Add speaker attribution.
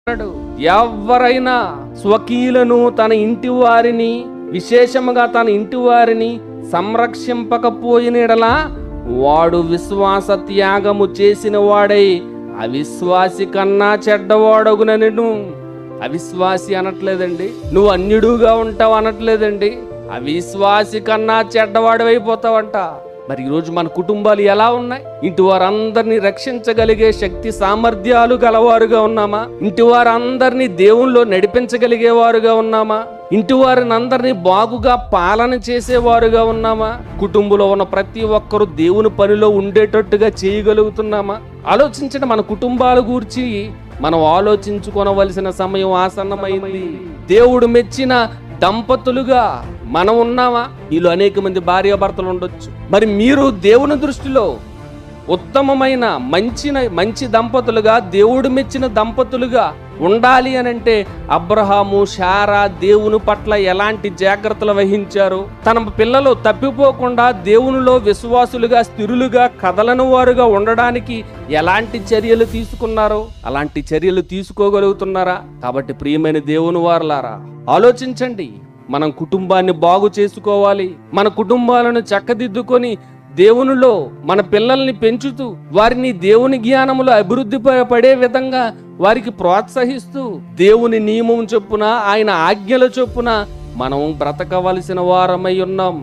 Speaker 1: ఎవరైనా స్వకీయులను తన ఇంటి వారిని విశేషముగా తన ఇంటి వారిని సంరక్షింపకపోయిన ఎడల వాడు విశ్వాస త్యాగము చేసిన వాడై అవిశ్వాసి కన్నా చెడ్డవాడగునను. అవిశ్వాసి అనట్లేదండి, నువ్వు అన్యుడుగా ఉంటావు అనట్లేదండి, అవిశ్వాసి కన్నా చెడ్డవాడవైపోతావంట. మరి ఈరోజు మన కుటుంబాలు ఎలా ఉన్నాయి? ఇంటి వారందరినీ రక్షించగలిగే శక్తి సామర్థ్యాలు గలవారుగా ఉన్నామా? ఇంటి వారందరినీ దేవునిలో నడిపించగలిగేవారుగా ఉన్నామా? ఇంటి వారిని అందరినీ బాగుగా పాలన చేసేవారుగా ఉన్నామా? కుటుంబంలో ఉన్న ప్రతి ఒక్కరూ దేవుని పనిలో ఉండేటట్టుగా చేయగలుగుతున్నామా? ఆలోచించండి. మన కుటుంబాల గురించి మనం ఆలోచించుకోవలసిన సమయం ఆసన్నమైంది. దేవుడు మెచ్చిన దంపతులుగా మనం ఉన్నామా? వీళ్ళు అనేక మంది భార్యాభర్తలు ఉండొచ్చు. మరి మీరు దేవుని దృష్టిలో ఉత్తమమైన మంచి దంపతులుగా, దేవుడు మెచ్చిన దంపతులుగా ఉండాలి అని అంటే అబ్రహాము, శారా దేవుని పట్ల ఎలాంటి జాగ్రత్తలు వహించారు? తన పిల్లలు తప్పిపోకుండా దేవునిలో విశ్వాసులుగా, స్థిరులుగా, కదలని వారుగా ఉండడానికి ఎలాంటి చర్యలు తీసుకున్నారు? అలాంటి చర్యలు తీసుకోగలుగుతున్నారా? కాబట్టి ప్రియమైన దేవుని వారలారా, ఆలోచించండి. మనం కుటుంబాన్ని బాగు చేసుకోవాలి. మన కుటుంబాలను చక్కదిద్దుకొని దేవునిలో మన పిల్లల్ని పెంచుతూ వారిని దేవుని జ్ఞానములో అభివృద్ధి పడే విధంగా వారికి ప్రోత్సహిస్తూ దేవుని నియమం చొప్పున, ఆయన ఆజ్ఞల చొప్పున మనం బ్రతకవలసిన వారమై ఉన్నాం.